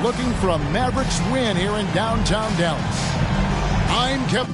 looking for a Mavericks win here in downtown Dallas. I'm Kevin.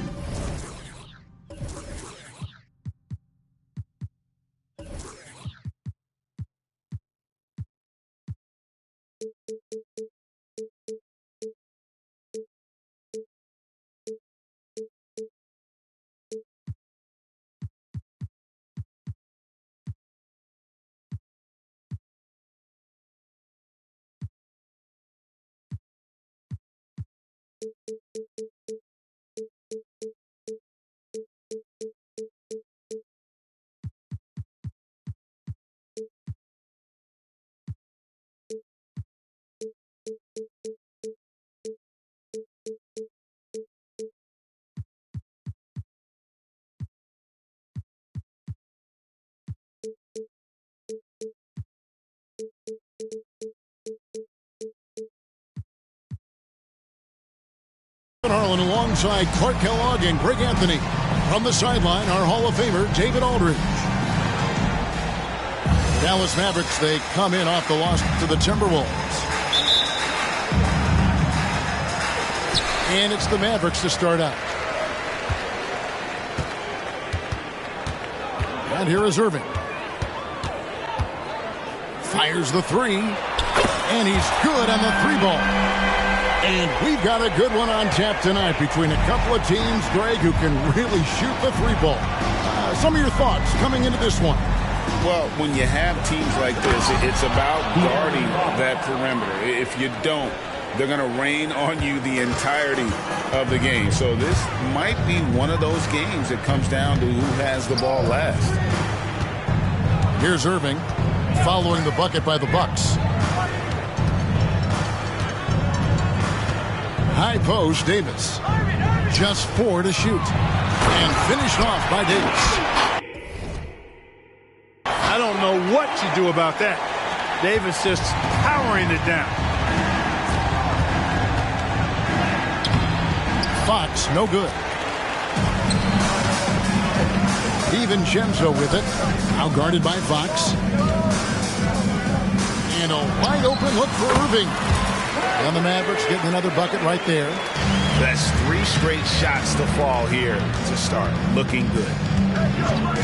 Harlan alongside Clark Kellogg and Greg Anthony. From the sideline, our Hall of Famer, David Aldridge. Dallas Mavericks, they come in off the loss to the Timberwolves. And it's the Mavericks to start out. And here is Irving. Fires the three. And he's good on the three ball. And we've got a good one on tap tonight between a couple of teams, Greg, who can really shoot the three ball. Some of your thoughts coming into this one. Well, when you have teams like this, it's about guarding that perimeter. If you don't, they're going to rain on you the entirety of the game. So this might be one of those games that comes down to who has the ball last. Here's Irving following the bucket by the Bucks. High post, Davis. Just 4 to shoot. And finished off by Davis. I don't know what you do about that. Davis just powering it down. Fox, no good. DiVincenzo with it. Now guarded by Fox. And a wide open look for Irving. And the Mavericks getting another bucket right there. That's 3 straight shots to fall here to start. Looking good.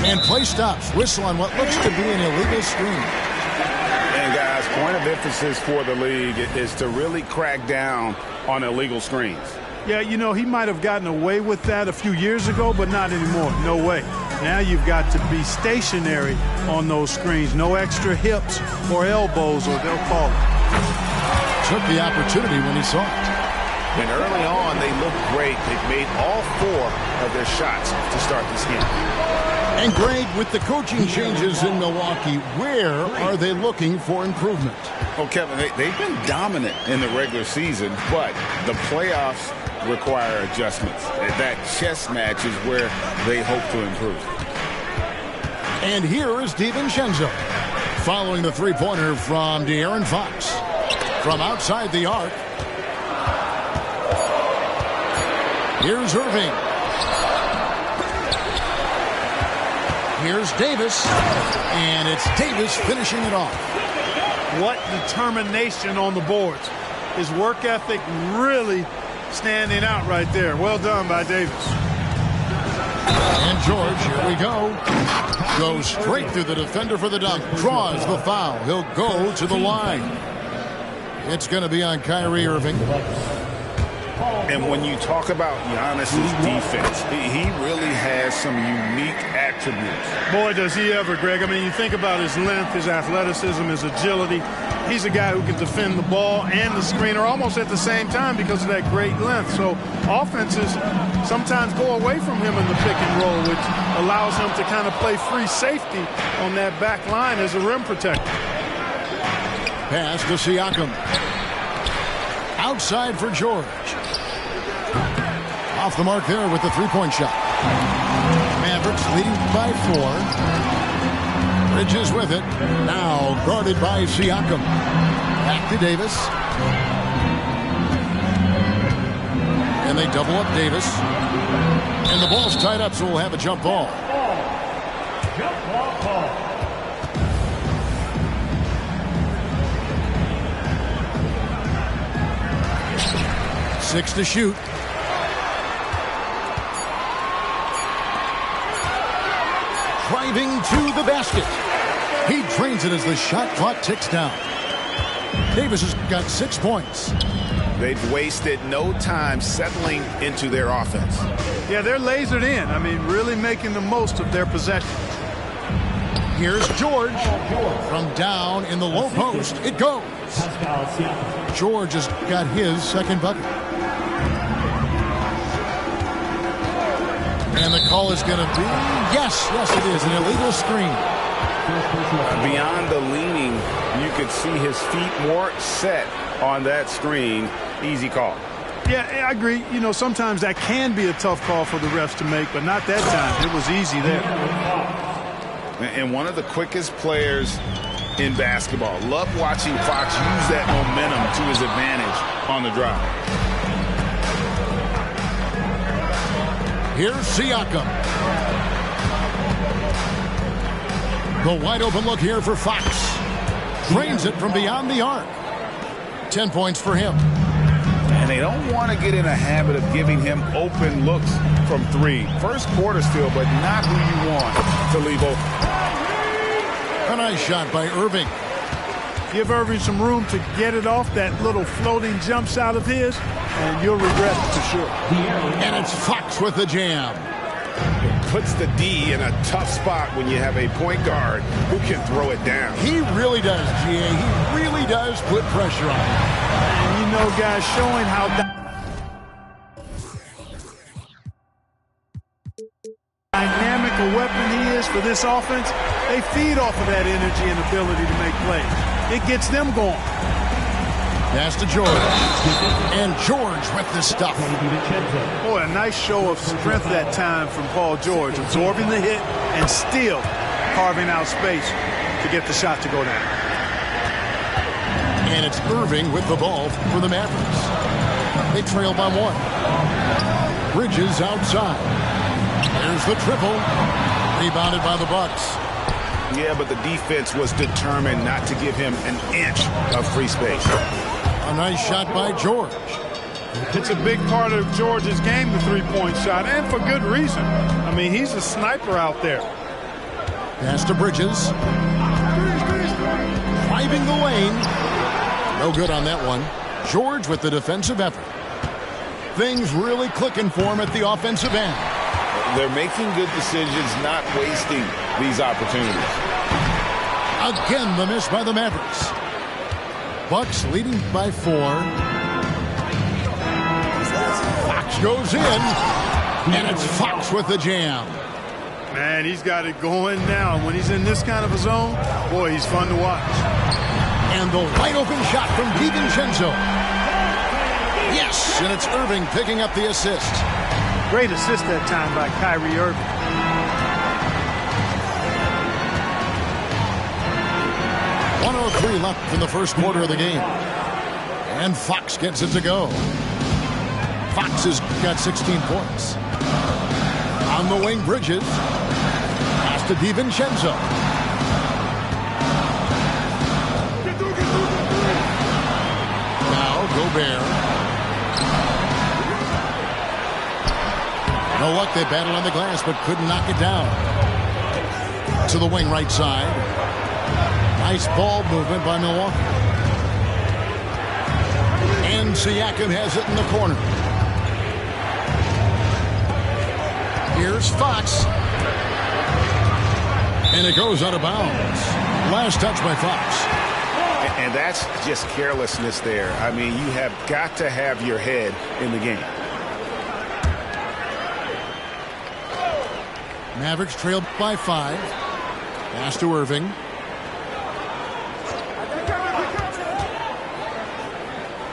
And play stops. Whistle on what looks to be an illegal screen. And guys, point of emphasis for the league is to really crack down on illegal screens. Yeah, you know, he might have gotten away with that a few years ago, but not anymore. No way. Now you've got to be stationary on those screens. No extra hips or elbows, or they'll call it. Took the opportunity when he saw it. And early on, they looked great. They've made all 4 of their shots to start this game. And Greg, with the coaching changes in Milwaukee, where are they looking for improvement? Well, Kevin, they've been dominant in the regular season, but the playoffs require adjustments. That chess match is where they hope to improve. And here is DiVincenzo following the three-pointer from De'Aaron Fox. From outside the arc. Here's Irving. Here's Davis. And it's Davis finishing it off. What determination on the boards. His work ethic really standing out right there. Well done by Davis. And George, here we go. Goes straight through the defender for the dunk. Draws the foul. He'll go to the line. It's going to be on Kyrie Irving. And when you talk about Giannis's defense, he really has some unique attributes. Boy, does he ever, Greg. I mean, you think about his length, his athleticism, his agility. He's a guy who can defend the ball and the screener almost at the same time because of that great length. So offenses sometimes go away from him in the pick and roll, which allows him to kind of play free safety on that back line as a rim protector. Pass to Siakam. Outside for George. Off the mark there with the three-point shot. Mavericks leading by 4. Bridges with it. Now guarded by Siakam. Back to Davis. And they double up Davis. And the ball's tied up, so we'll have a jump ball. Jump ball. 6 to shoot. Driving to the basket. He drains it as the shot clock ticks down. Davis has got 6 points. They've wasted no time settling into their offense. Yeah, they're lasered in. I mean, really making the most of their possession. Here's George. From down in the low post, it goes. George has got his second bucket. And the call is going to be, yes, it is, an illegal screen. Beyond the leaning, you could see his feet more set on that screen. Easy call. Yeah, I agree. You know, sometimes that can be a tough call for the refs to make, but not that time. It was easy there. And one of the quickest players in basketball. Love watching Fox use that momentum to his advantage on the drive. Here's Siakam. The wide open look here for Fox. Drains it from beyond the arc. 10 points for him. And they don't want to get in a habit of giving him open looks from 3. First quarter still, but not who you want to leave open. A nice shot by Irving. Give Irving some room to get it off that little floating jump shot of his, and you'll regret it for sure. And it's Fox with the jam. It puts the D in a tough spot when you have a point guard who can throw it down. He really does, GA. He really does put pressure on him. And you know, guys, showing how dynamic a weapon he is for this offense, they feed off of that energy and ability to make plays. It gets them going. Pass to George. And George with the stuff. Boy, a nice show of strength that time from Paul George, absorbing the hit and still carving out space to get the shot to go down. And it's Irving with the ball for the Mavericks. They trail by 1. Bridges outside. There's the triple. Rebounded by the Bucks. Yeah, but the defense was determined not to give him an inch of free space. A nice shot by George. It's a big part of George's game, the three-point shot, and for good reason. I mean, he's a sniper out there. Pass to Bridges. Driving the lane. No good on that one. George with the defensive effort. Things really clicking for him at the offensive end. They're making good decisions, not wasting these opportunities. Again, the miss by the Mavericks. Bucks leading by 4. Fox goes in, and it's Fox with the jam. Man, he's got it going now. When he's in this kind of a zone, boy, he's fun to watch. And the wide open shot from DiVincenzo. Yes, and it's Irving picking up the assist. Great assist that time by Kyrie Irving. .103 left in the first quarter of the game. And Fox gets it to go. Fox has got 16 points. On the wing, Bridges. Pass to DiVincenzo. Now Gobert. No luck, they battled on the glass, but couldn't knock it down. To the wing right side. Nice ball movement by Milwaukee. And Siakam has it in the corner. Here's Fox. And it goes out of bounds. Last touch by Fox. And that's just carelessness there. I mean, you have got to have your head in the game. Mavericks trailed by 5. Pass to Irving.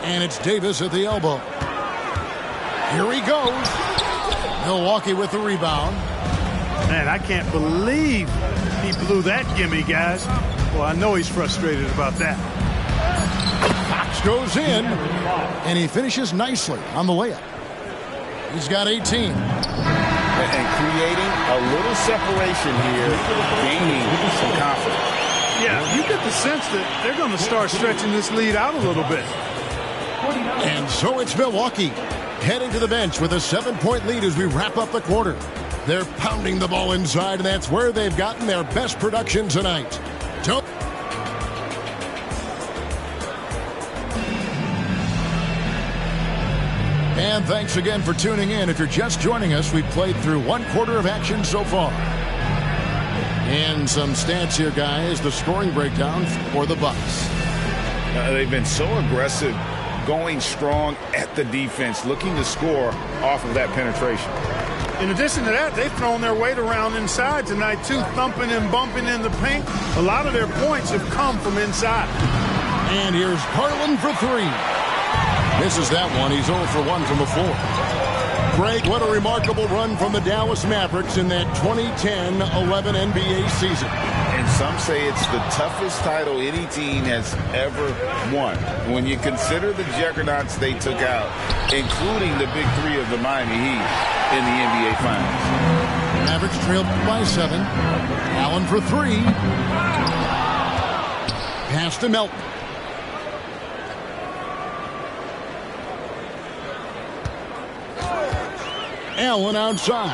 And it's Davis at the elbow. Here he goes. Milwaukee with the rebound. Man, I can't believe he blew that gimme, guys. Well, I know he's frustrated about that. Fox goes in, and he finishes nicely on the layup. He's got 18. And creating a little separation here, gaining some confidence. Yeah, you get the sense that they're going to start stretching this lead out a little bit. And so it's Milwaukee heading to the bench with a 7-point lead as we wrap up the quarter. They're pounding the ball inside, and that's where they've gotten their best production tonight. And thanks again for tuning in. If you're just joining us, we've played through one quarter of action so far. And some stats here, guys. The scoring breakdown for the Bucks. They've been so aggressive, going strong at the defense, looking to score off of that penetration. In addition to that, they've thrown their weight around inside tonight, too, thumping and bumping in the paint. A lot of their points have come from inside. And here's Garland for three. Misses that one. He's 0 for 1 from the floor. Greg, what a remarkable run from the Dallas Mavericks in that 2010-11 NBA season. And some say it's the toughest title any team has ever won. When you consider the juggernauts they took out, including the big three of the Miami Heat in the NBA Finals. Mavericks trailed by 7. Allen for three. Pass to Melton. Allen outside.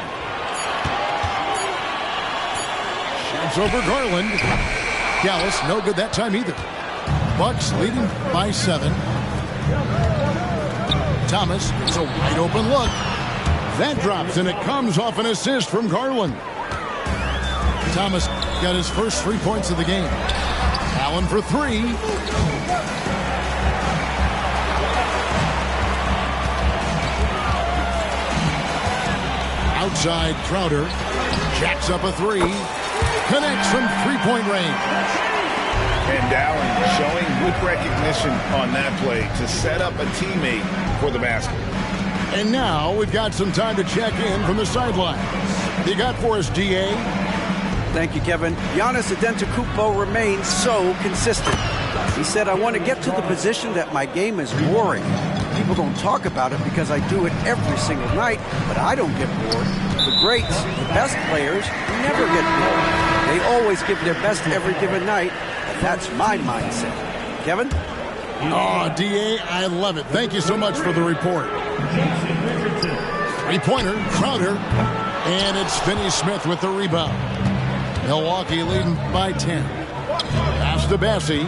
Shoots over Garland. Dallas no good that time either. Bucks leading by 7. Thomas gets a wide open look. That drops, and it comes off an assist from Garland. Thomas got his first 3 points of the game. Allen for three. Outside, Crowder jacks up a three. Connects from three-point range. And Allen showing good recognition on that play to set up a teammate for the basket. And now we've got some time to check in from the sidelines. You got for us, D.A.? Thank you, Kevin. Giannis Antetokounmpo remains so consistent. He said, I want to get to the position that my game is boring. People don't talk about it because I do it every single night, but I don't get bored. The greats, the best players, never get bored. They always give their best every given night, and that's my mindset. Kevin? Oh, D.A., I love it. Thank you so much for the report. Three-pointer, Crowder, and it's Finney-Smith with the rebound. Milwaukee leading by 10. Pass to Bessie.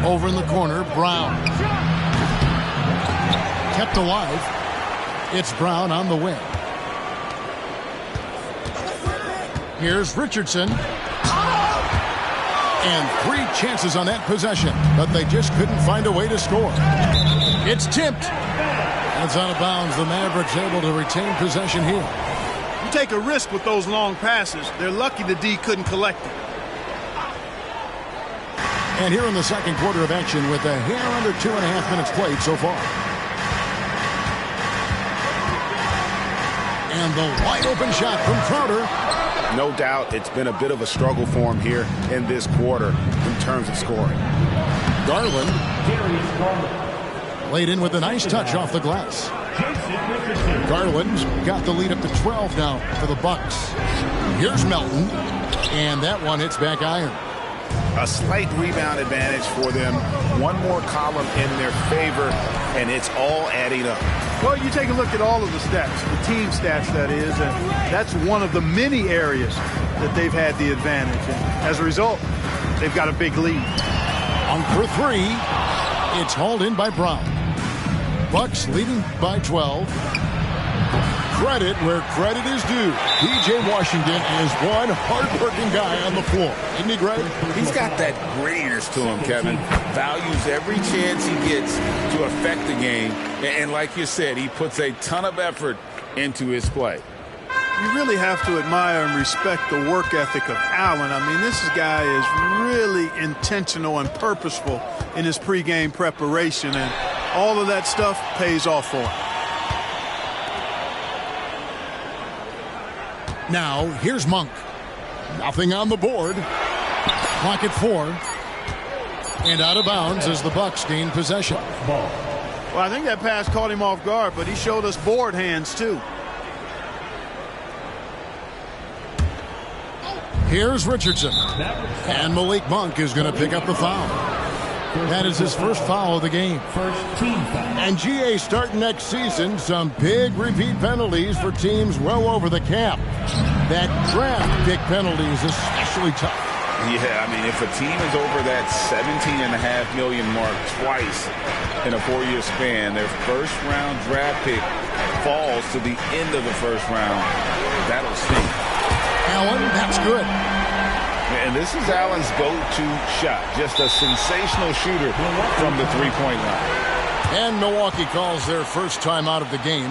Over in the corner, Brown. Kept alive. It's Brown on the wing. Here's Richardson. And 3 chances on that possession, but they just couldn't find a way to score. It's tipped. It's out of bounds. The Mavericks able to retain possession here. You take a risk with those long passes. They're lucky the D couldn't collect it. And here in the second quarter of action with a hair under 2.5 minutes played so far. And the wide open shot from Crowder. No doubt it's been a bit of a struggle for him here in this quarter in terms of scoring. Garland laid in with a nice touch off the glass. Garland's got the lead up to 12 now for the Bucks. Here's Melton, and that one hits back iron. A slight rebound advantage for them. One more column in their favor, and it's all adding up. Well, you take a look at all of the stats, the team stats, that is, and that's one of the many areas that they've had the advantage. And as a result, they've got a big lead. On for three, it's hauled in by Brown. Bucks leading by 12. Credit where credit is due. P.J. Washington is one hard-working guy on the floor. Isn't he, Greg? He's got that grittiness to him, Kevin. Values every chance he gets to affect the game. And like you said, he puts a ton of effort into his play. You really have to admire and respect the work ethic of Allen. I mean, this guy is really intentional and purposeful in his pregame preparation, and all of that stuff pays off for him. Now, here's Monk. Nothing on the board. Clock at 4. And out of bounds as the Bucks gain possession. Well, I think that pass caught him off guard, but he showed us board hands, too. Here's Richardson. And Malik Monk is going to pick up the foul. That is his first foul of the game. And GA starting next season, some big repeat penalties for teams well over the cap. That draft pick penalty is especially tough. Yeah, I mean, if a team is over that $17.5 million mark twice in a 4-year span, their first-round draft pick falls to the end of the first round. That'll sting. Allen, that's good. And this is Allen's go-to shot. Just a sensational shooter from the three-point line. And Milwaukee calls their first time out of the game.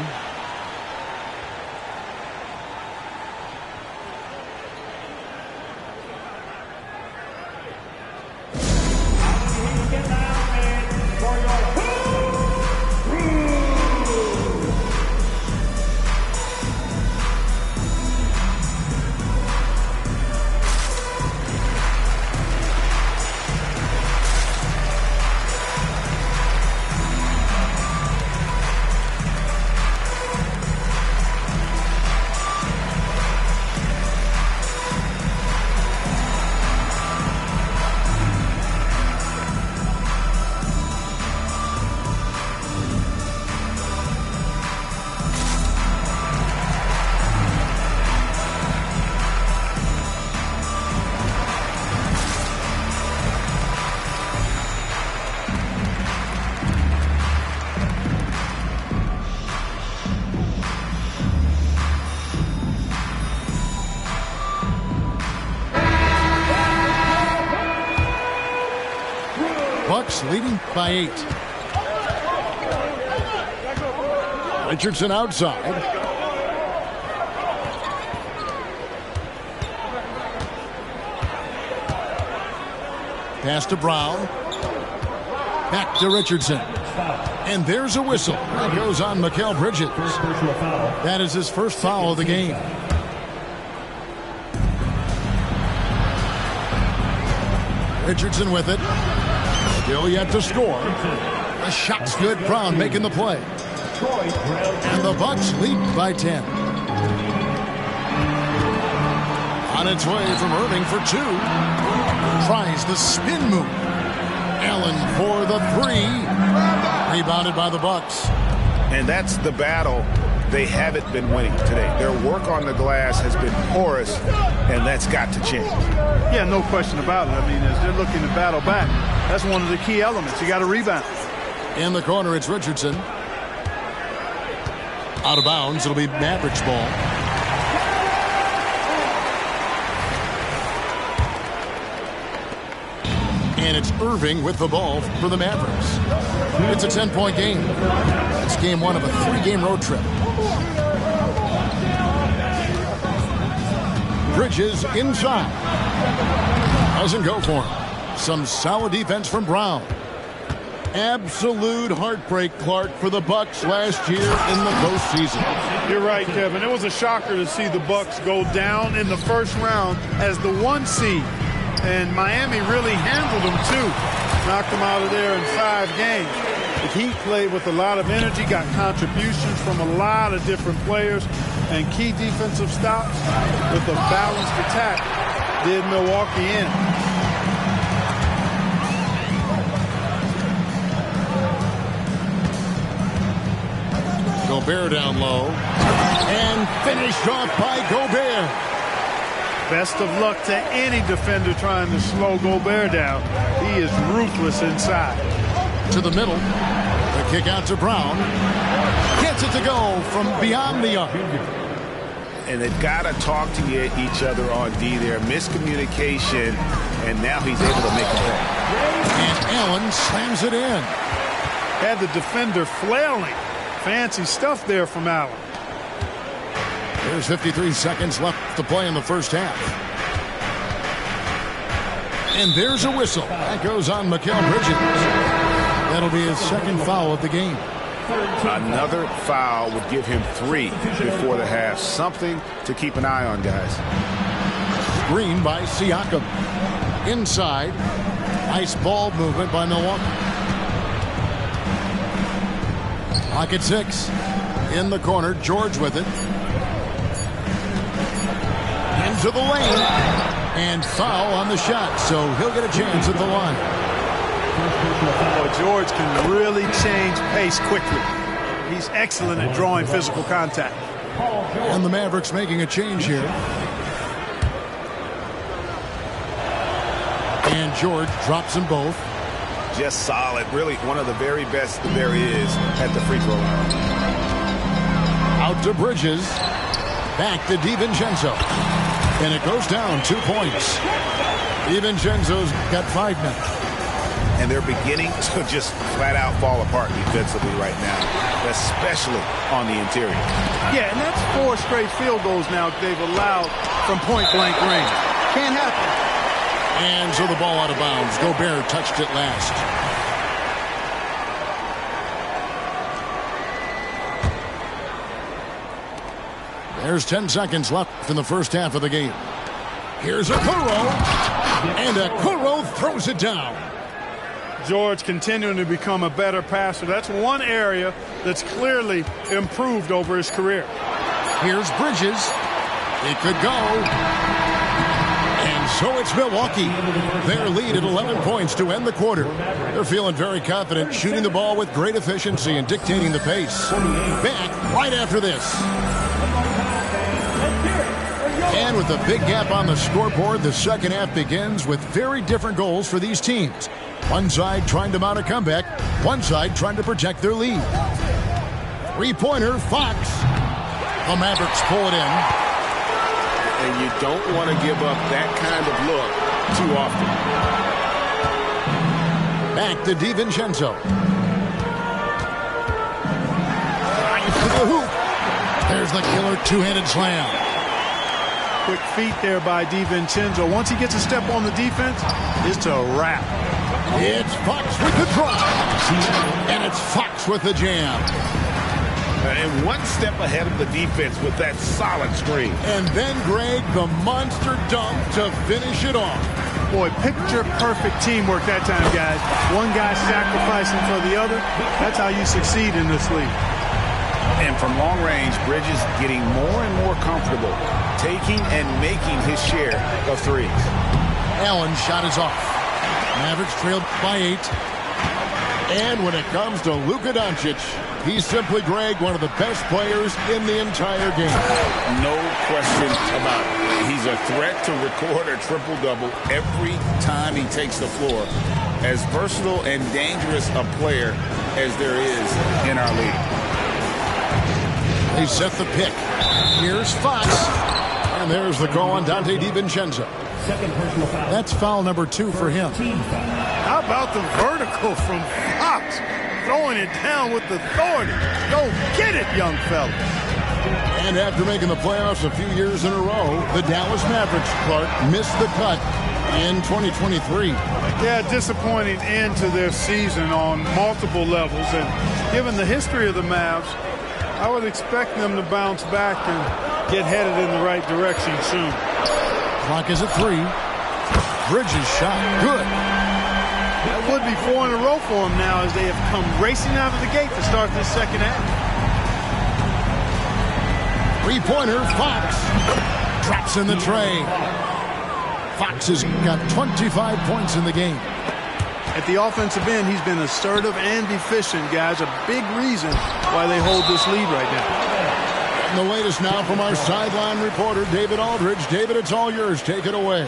Bucks leading by 8. Richardson outside. Pass to Brown. Back to Richardson. And there's a whistle. That goes on Mikal Bridges. That is his first foul of the game. Richardson with it. Still yet to score. The shot's good. Brown making the play. And the Bucks lead by 10. On its way from Irving for 2. Tries the spin move. Allen for the 3. Rebounded by the Bucks. And that's the battle they haven't been winning today. Their work on the glass has been porous, and that's got to change. Yeah, no question about it. I mean, as they're looking to battle back, that's one of the key elements. You got to rebound. In the corner, it's Richardson. Out of bounds. It'll be Mavericks ball. And it's Irving with the ball for the Mavericks. It's a 10-point game. It's game 1 of a 3-game road trip. Bridges inside. Doesn't go for him. Some solid defense from Brown. Absolute heartbreak, Clark, for the Bucks last year in the postseason. You're right, Kevin. It was a shocker to see the Bucks go down in the first round as the 1 seed. And Miami really handled them, too. Knocked them out of there in 5 games. The Heat played with a lot of energy, got contributions from a lot of different players, and key defensive stops with a balanced attack did Milwaukee in. Gobert down low. And finished off by Gobert. Best of luck to any defender trying to slow Gobert down. He is ruthless inside. To the middle. The kick out to Brown. Gets it to go from beyond the arc. And they've got to talk to each other on D there. Miscommunication, and now he's able to make a play. And Allen slams it in. Had the defender flailing. Fancy stuff there from Allen. There's 53 seconds left to play in the first half. And there's a whistle. That goes on Mikal Bridges. That'll be his second foul of the game. Another foul would give him 3 before the half. Something to keep an eye on, guys. Screen by Siakam. Inside. Nice ball movement by Milwaukee. Clock at 6. In the corner, George with it. Into the lane. And foul on the shot, so he'll get a chance at the line. Boy, George can really change pace quickly. He's excellent at drawing physical contact. And the Mavericks making a change here. And George drops them both. Just solid. Really one of the very best there is at the free throw line. Out to Bridges. Back to DiVincenzo. And it goes down 2 points. DiVincenzo's got 5 now. And they're beginning to just flat out fall apart defensively right now, especially on the interior. Yeah, and that's 4 straight field goals now they've allowed from point-blank range. Can't happen. And so the ball out of bounds. Gobert touched it last. There's 10 seconds left in the first half of the game. Here's Okoro. And Okoro throws it down. George continuing to become a better passer. That's one area that's clearly improved over his career. Here's Bridges. It could go. And so it's Milwaukee. Their lead at 11 points to end the quarter. They're feeling very confident, shooting the ball with great efficiency and dictating the pace. Back right after this. And with a big gap on the scoreboard, the second half begins with very different goals for these teams. One side trying to mount a comeback, one side trying to protect their lead. Three-pointer, Fox. The Mavericks pull it in. And you don't want to give up that kind of look too often. Back to DiVincenzo. Drives to the hoop. There's the killer two-handed slam. Quick feet there by DiVincenzo. Once he gets a step on the defense, it's a wrap. It's Fox with the drop. And it's Fox with the jam. And one step ahead of the defense with that solid screen. And then, Greg, the monster dunk to finish it off. Boy, picture-perfect teamwork that time, guys. One guy sacrificing for the other. That's how you succeed in this league. And from long range, Bridges getting more and more comfortable, taking and making his share of threes. Allen's shot is off. Mavericks trailed by 8. And when it comes to Luka Doncic, he's simply, Greg, one of the best players in the entire game. No question about it. He's a threat to record a triple-double every time he takes the floor. As versatile and dangerous a player as there is in our league. They set the pick. Here's Fox. And there's the call on Dante DiVincenzo. That's foul number 2 for him. How about the vertical from Fox? Throwing it down with authority. Go get it, young fella. And after making the playoffs a few years in a row, the Dallas Mavericks, Clark, missed the cut in 2023. Yeah, disappointing end to their season on multiple levels. And given the history of the Mavs, I would expect them to bounce back and get headed in the right direction soon. Clock is at 3. Bridges shot. Good. That would be 4 in a row for them now as they have come racing out of the gate to start this second half. Three-pointer, Fox. Drops in the tray. Fox has got 25 points in the game. At the offensive end, he's been assertive and efficient, guys. A big reason why they hold this lead right now. And the latest now from our sideline reporter, David Aldridge. David, it's all yours. Take it away.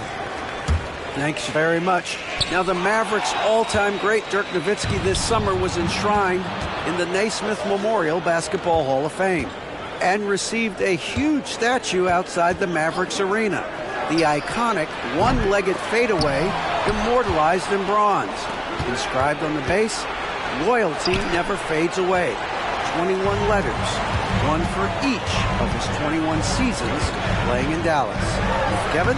Thanks very much. Now, the Mavericks' all-time great Dirk Nowitzki this summer was enshrined in the Naismith Memorial Basketball Hall of Fame and received a huge statue outside the Mavericks arena. The iconic one-legged fadeaway immortalized in bronze. Inscribed on the base, loyalty never fades away. 21 letters, one for each of his 21 seasons playing in Dallas. Kevin?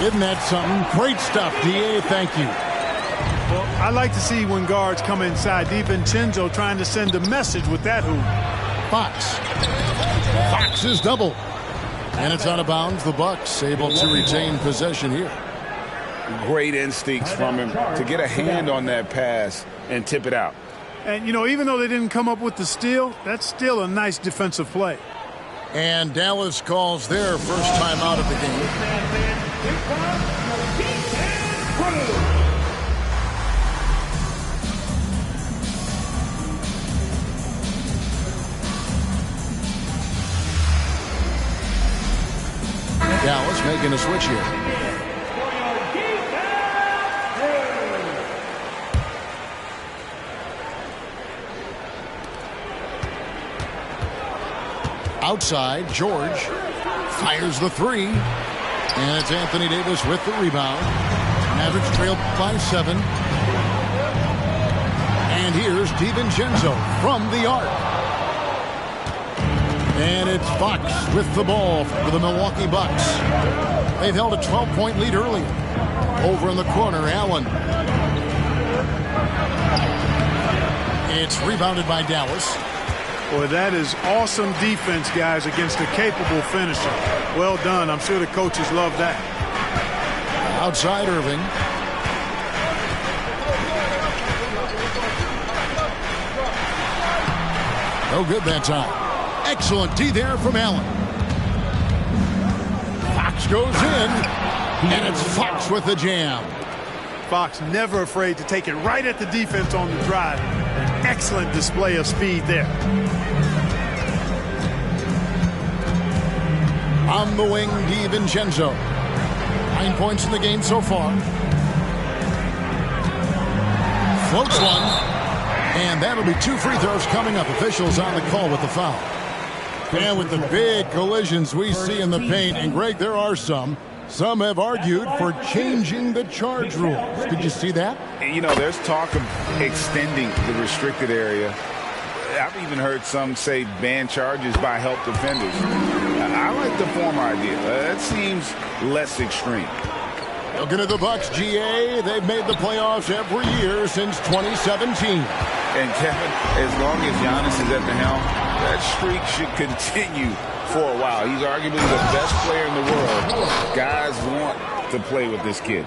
Isn't that something? Great stuff, D.A. Thank you. Well, I like to see when guards come inside. DiVincenzo trying to send a message with that hoop. Fox. Fox is double. And it's out of bounds. The Bucks able to retain possession here. Great instincts from him to get a hand on that pass and tip it out. And, you know, even though they didn't come up with the steal, that's still a nice defensive play. And Dallas calls their first time out of the game. Dallas making a switch here. Outside, George fires the three. And it's Anthony Davis with the rebound. Mavericks trail by 7. And here's DiVincenzo from the arc. And it's Fox with the ball for the Milwaukee Bucks. They've held a 12-point lead earlier. Over in the corner, Allen. It's rebounded by Dallas. Boy, that is awesome defense, guys, against a capable finisher. Well done. I'm sure the coaches love that. Outside Irving. No good that time. Excellent D there from Allen. Fox goes in, and it's Fox with the jam. Fox never afraid to take it right at the defense on the drive. An excellent display of speed there. On the wing, DiVincenzo. 9 points in the game so far. Floats one. And that'll be 2 free throws coming up. Officials on the call with the foul. And with the big collisions we see in the paint, and Greg, there are some have argued for changing the charge rules. Did you see that? You know, there's talk of extending the restricted area. I've even heard some say ban charges by help defenders. I like the former idea. That seems less extreme. Looking at the Bucks, GA, they've made the playoffs every year since 2017. And Kevin, as long as Giannis is at the helm, that streak should continue for a while. He's arguably the best player in the world. Guys want to play with this kid.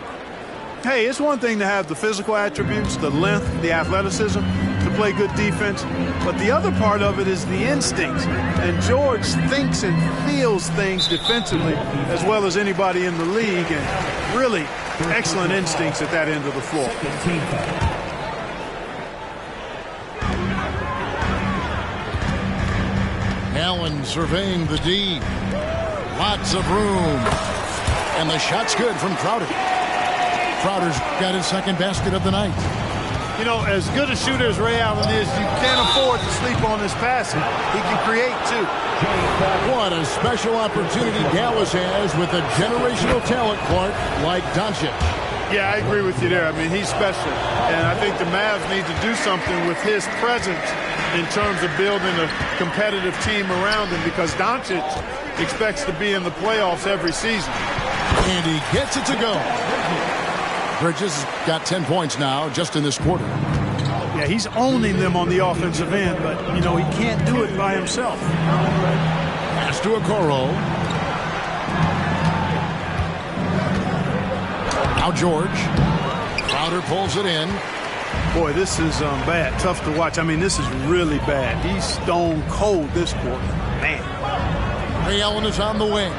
Hey, it's one thing to have the physical attributes, the length, the athleticism, to play good defense. But the other part of it is the instincts. And George thinks and feels things defensively as well as anybody in the league. And really excellent instincts at that end of the floor. Allen surveying the D. Lots of room. And the shot's good from Crowder. Crowder's got his second basket of the night. You know, as good a shooter as Ray Allen is, you can't afford to sleep on his passing. He can create, too. What a special opportunity Dallas has with a generational talent, Clark, like Doncic. Yeah, I agree with you there. I mean, he's special. And I think the Mavs need to do something with his presence in terms of building a competitive team around him, because Doncic expects to be in the playoffs every season. And he gets it to go. Bridges got 10 points now just in this quarter. Yeah, he's owning them on the offensive end, but, you know, he can't do it by himself. Pass to Okoro. Now George. Crowder pulls it in. Boy, this is bad. Tough to watch. I mean, this is really bad. He's stone cold this quarter. Man. Ray Allen is on the wing.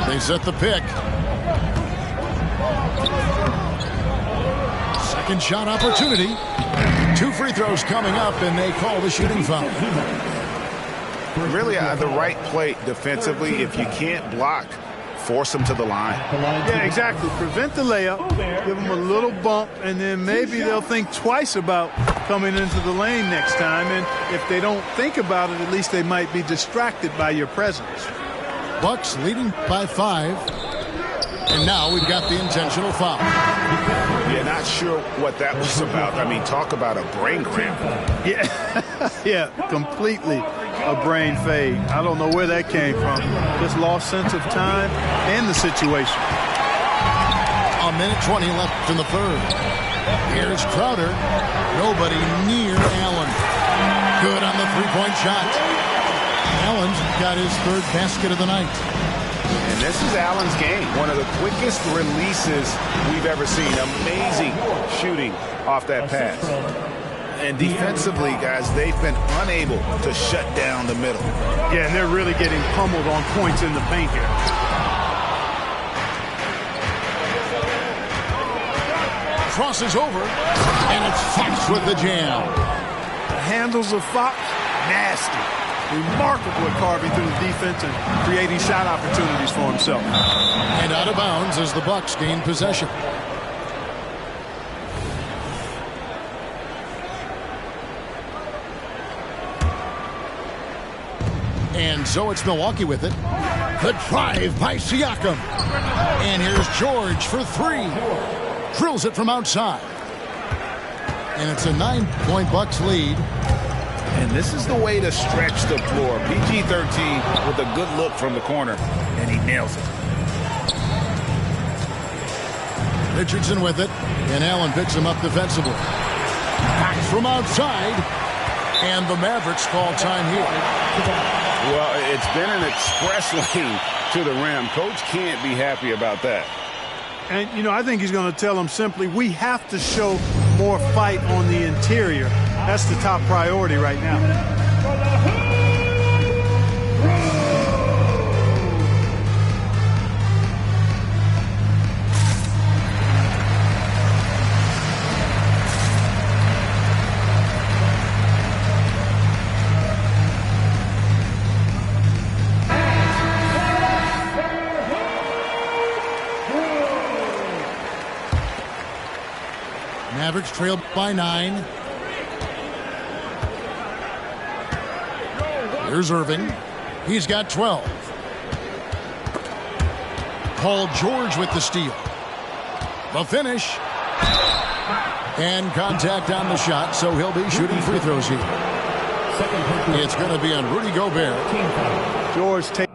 They set the pick. Second shot opportunity. 2 free throws coming up, and they call the shooting foul. Really, the right play defensively. If you can't block, force them to the line. Yeah, exactly. Prevent the layup, give them a little bump, and then maybe they'll think twice about coming into the lane next time. And if they don't think about it, at least they might be distracted by your presence. Bucks leading by 5. And now we've got the intentional foul. Yeah, not sure what that was about. I mean, talk about a brain cramp. Yeah, yeah, completely a brain fade. I don't know where that came from. Just lost sense of time and the situation. A minute 20 left in the third. Here's Crowder. Nobody near Allen. Good on the three-point shot. Allen's got his third basket of the night. And this is Allen's game. One of the quickest releases we've ever seen. Amazing shooting off that pass. And defensively, guys, they've been unable to shut down the middle. Yeah, and they're really getting pummeled on points in the paint here. Crosses over, and it's Fox with the jam. The handles of Fox, nasty. remarkable at carving through the defense and creating shot opportunities for himself. And out of bounds as the Bucks gain possession. And so it's Milwaukee with it. The drive by Siakam. And here's George for three. Drills it from outside. And it's a 9-point Bucks lead. And this is the way to stretch the floor. PG-13 with a good look from the corner. And he nails it. Richardson with it. And Allen picks him up defensively. Back from outside. And the Mavericks call time here. Well, it's been an express lane to the rim. Coach can't be happy about that. And, you know, I think he's going to tell them simply, we have to show more fight on the interior. That's the top priority right now. Mavericks trailed by 9. Here's Irving. He's got 12. Paul George with the steal. The finish. And contact on the shot, so he'll be shooting free throws here. It's going to be on Rudy Gobert. George taking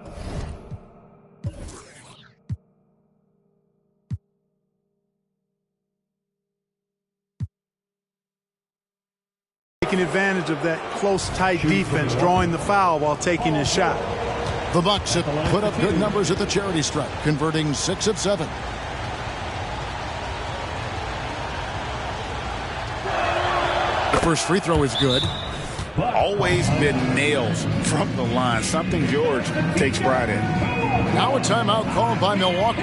advantage of that close, tight defense, drawing the foul while taking his shot. The Bucks have put up good numbers at the charity stripe, converting 6 of 7. The first free throw is good. Always been nails from the line, something George takes pride in. Now a timeout called by Milwaukee.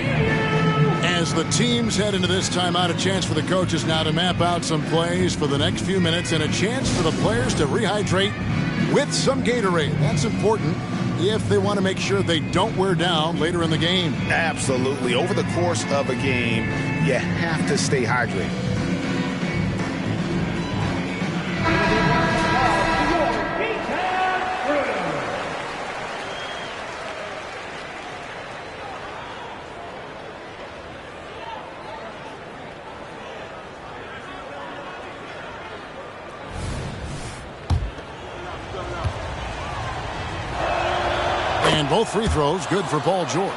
As the teams head into this timeout, a chance for the coaches now to map out some plays for the next few minutes and a chance for the players to rehydrate with some Gatorade. That's important if they want to make sure they don't wear down later in the game. Absolutely. Over the course of a game, you have to stay hydrated. And both free throws good for Paul George.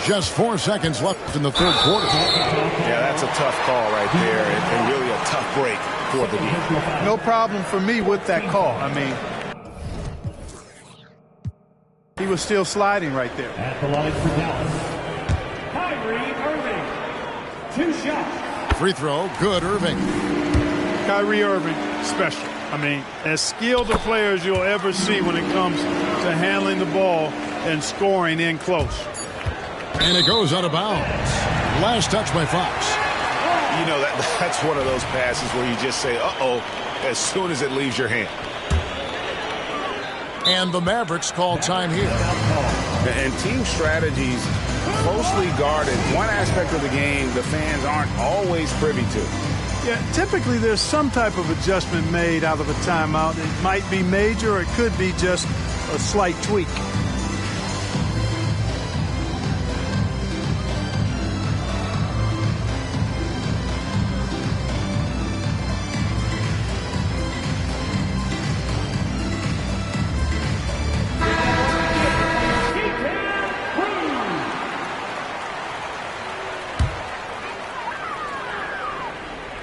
Just 4 seconds left in the third quarter. Yeah, that's a tough call right there, and really a tough break for the game. No problem for me with that call. I mean, he was still sliding right there. At the line for Dallas, Kyrie Irving. 2 shots. Free throw, good, Irving. Kyrie Irving, special. I mean, as skilled a player as you'll ever see when it comes to handling the ball and scoring in close. And it goes out of bounds. Last touch by Fox. You know, that's one of those passes where you just say, uh-oh, as soon as it leaves your hand. And the Mavericks call time here. And team strategies closely guarded. One aspect of the game the fans aren't always privy to. Yeah, typically there's some type of adjustment made out of a timeout. It might be major or it could be just a slight tweak.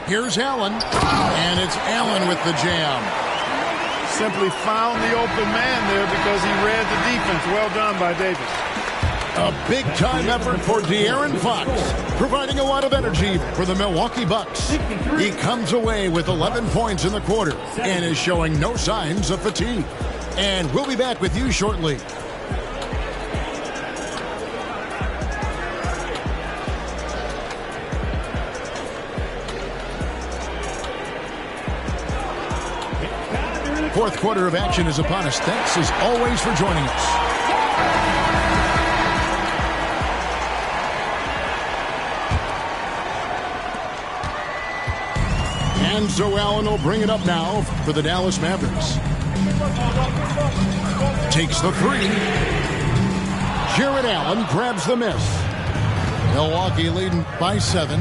Here's Allen, and it's Allen with the jam. Simply found the open man there because he read the defense. Well done by Davis. A big-time effort for De'Aaron Fox, providing a lot of energy for the Milwaukee Bucks. He comes away with 11 points in the quarter and is showing no signs of fatigue. And we'll be back with you shortly. Fourth quarter of action is upon us. Thanks as always for joining us. And so Allen will bring it up now for the Dallas Mavericks. Takes the three. Jared Allen grabs the miss. Milwaukee leading by 7.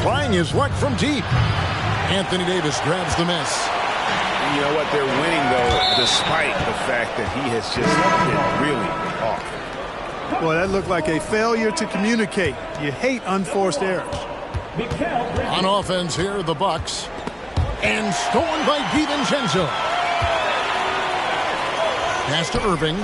Trying his luck from deep. Anthony Davis grabs the miss. You know what? They're winning, though, despite the fact that he has just been really off. Boy, that looked like a failure to communicate. You hate unforced errors. On offense here, the Bucks. And stolen by DiVincenzo. Pass to Irving.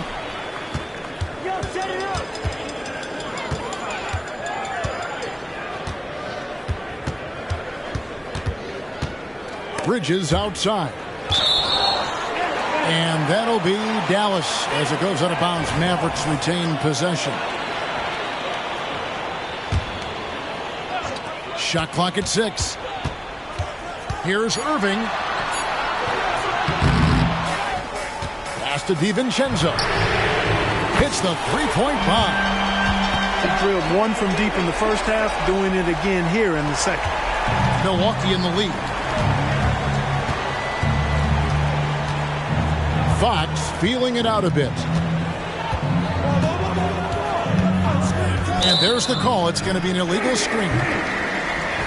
Bridges outside. And that'll be Dallas as it goes out of bounds. Mavericks retain possession. Shot clock at 6. Here's Irving. Pass to DiVincenzo. Hits the three-point bomb. He drilled one from deep in the first half, doing it again here in the second. Milwaukee in the lead. Fox feeling it out a bit. And there's the call. It's going to be an illegal screen.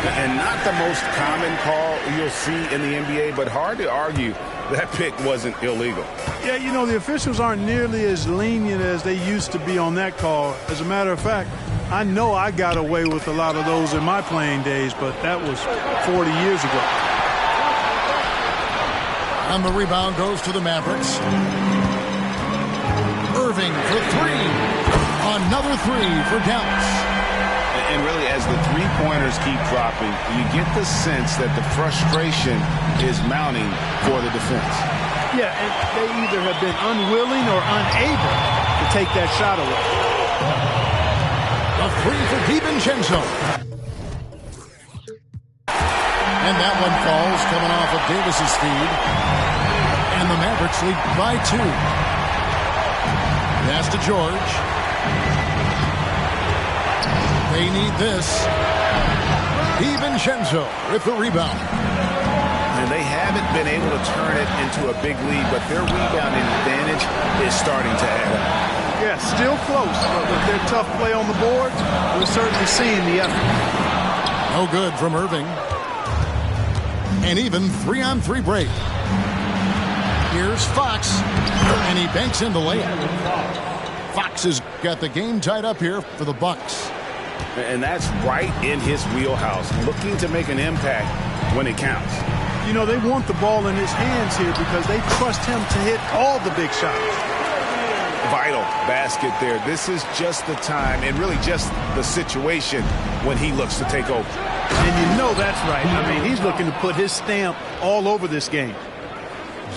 And not the most common call you'll see in the NBA, but hard to argue that pick wasn't illegal. Yeah, you know, the officials aren't nearly as lenient as they used to be on that call. As a matter of fact, I know I got away with a lot of those in my playing days, but that was 40 years ago. And the rebound goes to the Mavericks. Irving for 3. Another 3 for Dallas. And really, as the three-pointers keep dropping, you get the sense that the frustration is mounting for the defense. Yeah, and they either have been unwilling or unable to take that shot away. A 3 for DiVincenzo. And that one falls, coming off of Davis's feed. And the Mavericks lead by 2. Pass to George. They need this. DiVincenzo with the rebound. And they haven't been able to turn it into a big lead, but their rebounding advantage is starting to add up. Yeah, still close, but with their tough play on the boards, we're certainly seeing the effort. No good from Irving. And even 3-on-3 break. Here's Fox, and he banks in the layup. Fox has got the game tied up here for the Bucks. And that's right in his wheelhouse, looking to make an impact when it counts. You know, they want the ball in his hands here because they trust him to hit all the big shots. Vital basket there. This is just the time and really just the situation when he looks to take over. And you know that's right. I mean, he's looking to put his stamp all over this game.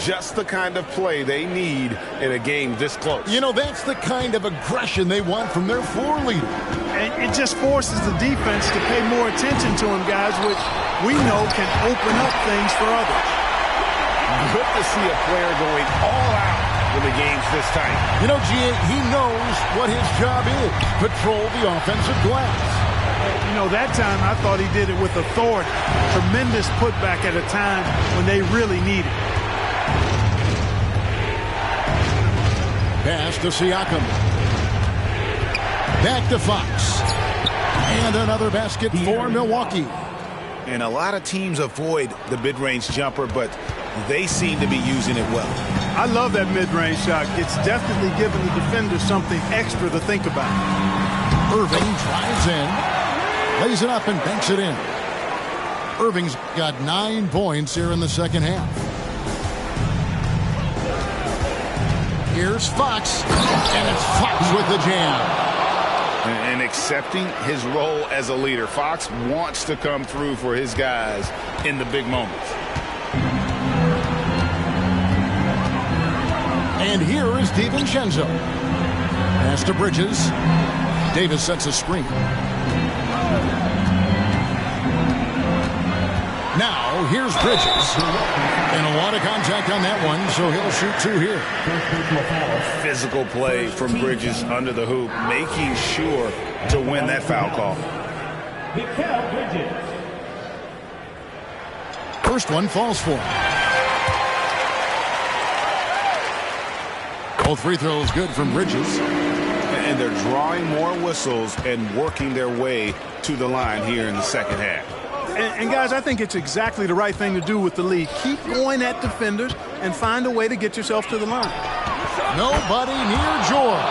Just the kind of play they need in a game this close. You know, that's the kind of aggression they want from their floor leader. And it just forces the defense to pay more attention to him, guys, which we know can open up things for others. Good to see a player going all out when the game's this tight. You know, G.A., he knows what his job is. Patrol the offensive glass. You know, that time I thought he did it with authority. Tremendous putback at a time when they really need it. Pass to Siakam. Back to Fox. And another basket for Milwaukee. And a lot of teams avoid the mid-range jumper, but they seem to be using it well. I love that mid-range shot. It's definitely giving the defender something extra to think about. Irving drives in, lays it up and banks it in. Irving's got 9 points here in the second half. Here's Fox, and it's Fox with the jam. And accepting his role as a leader. Fox wants to come through for his guys in the big moments. And here is DiVincenzo. Pass to Bridges. Davis sets a screen. Now, here's Bridges. And a lot of contact on that one, so he'll shoot 2 here. Physical play from Bridges under the hoop, making sure to win that foul call. First one falls for him. Both free throws good from Bridges. And they're drawing more whistles and working their way to the line here in the second half. And guys, I think it's exactly the right thing to do with the lead. Keep going at defenders and find a way to get yourself to the line. Nobody near George.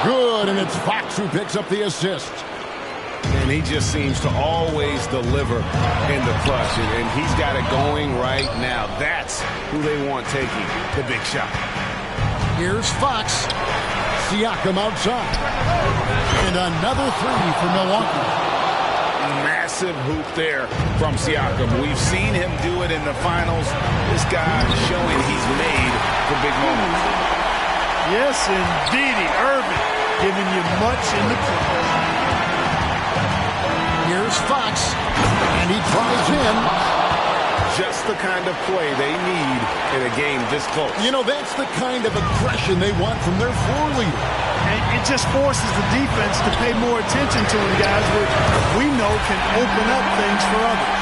Good, and it's Fox who picks up the assist. And he just seems to always deliver in the clutch. And he's got it going right now. That's who they want taking the big shot. Here's Fox. Siakam outside. And another 3 for Milwaukee. Massive hoop there from Siakam. We've seen him do it in the finals. This guy showing he's made for big moments. Yes, indeedy. Irving giving you much in the clutch. Here's Fox. And he drives in. Just the kind of play they need in a game this close. You know, that's the kind of aggression they want from their floor leader. And it just forces the defense to pay more attention to him, guys, which we know can open up things for others.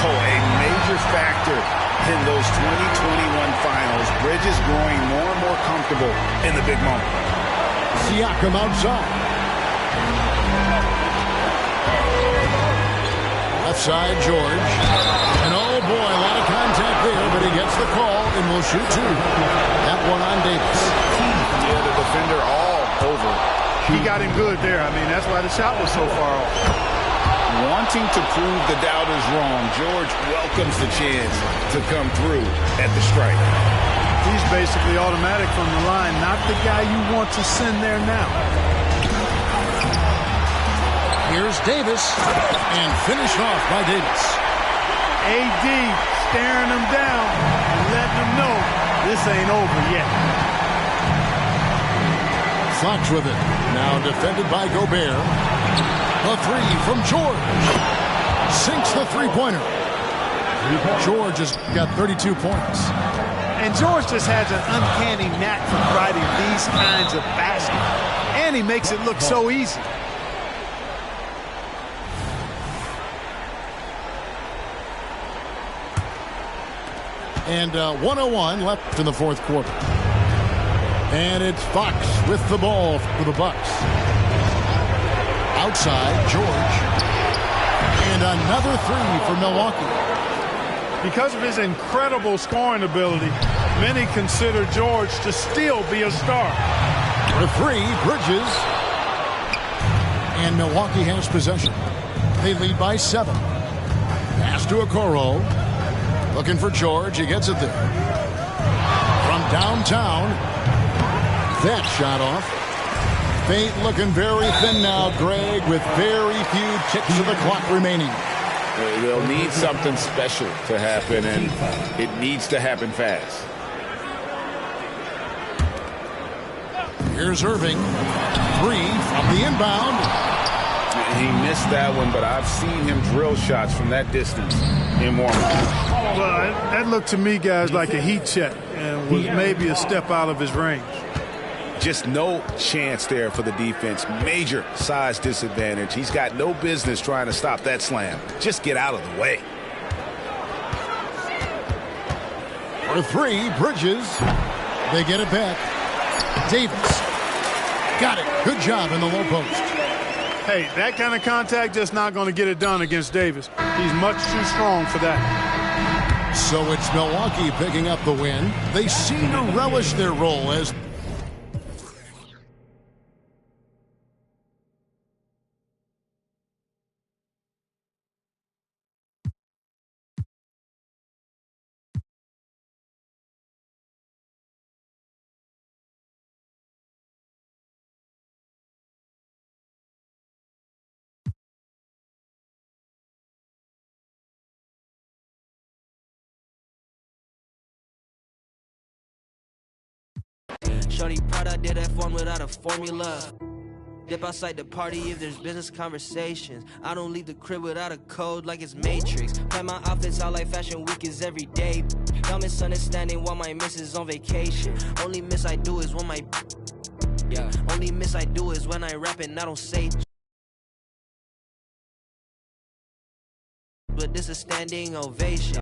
Oh, a major factor in those 2021 finals. Bridges growing more and more comfortable in the big moment. Siakam outside. Left side, George. And oh boy, a lot of contact there, but he gets the call and will shoot 2. That one on Davis. Yeah, the defender all over. He got him good there. I mean, that's why the shot was so far off. Wanting to prove the doubters wrong, George welcomes the chance to come through at the strike. He's basically automatic from the line, not the guy you want to send there now. Here's Davis, and finished off by Davis. AD staring him down and letting him know this ain't over yet. Fox with it. Now defended by Gobert. A 3 from George. Sinks the three-pointer. George has got 32 points. And George just has an uncanny knack for writing these kinds of baskets. And he makes it look so easy. And 1:01 left in the fourth quarter. And it's Fox with the ball for the Bucks. Outside, George. And another 3 for Milwaukee. Because of his incredible scoring ability, many consider George to still be a star. For 3, Bridges. And Milwaukee has possession. They lead by 7. Pass to Okoro. Looking for George. He gets it there. From downtown. That shot off. Fate looking very thin now, Greg, with very few ticks of the clock remaining. They'll need something special to happen, and it needs to happen fast. Here's Irving. 3 from the inbound. He missed that one, but I've seen him drill shots from that distance in warm-up. Well, that looked to me, guys, like a heat check and was maybe a step out of his range. Just no chance there for the defense. Major size disadvantage. He's got no business trying to stop that slam. Just get out of the way. For 3, Bridges. They get it back. Davis. Got it. Good job in the low post. Hey, that kind of contact just not going to get it done against Davis. He's much too strong for that. So it's Milwaukee picking up the win. They seem to relish their role as Shorty Prada did that form without a formula. Dip outside the party if there's business conversations. I don't leave the crib without a code like it's Matrix. Plan my outfits out like Fashion Week is every day. Y'all misunderstanding while my miss is on vacation. Only miss I do is when only miss I do is when I rap and I don't say. But this is standing ovation.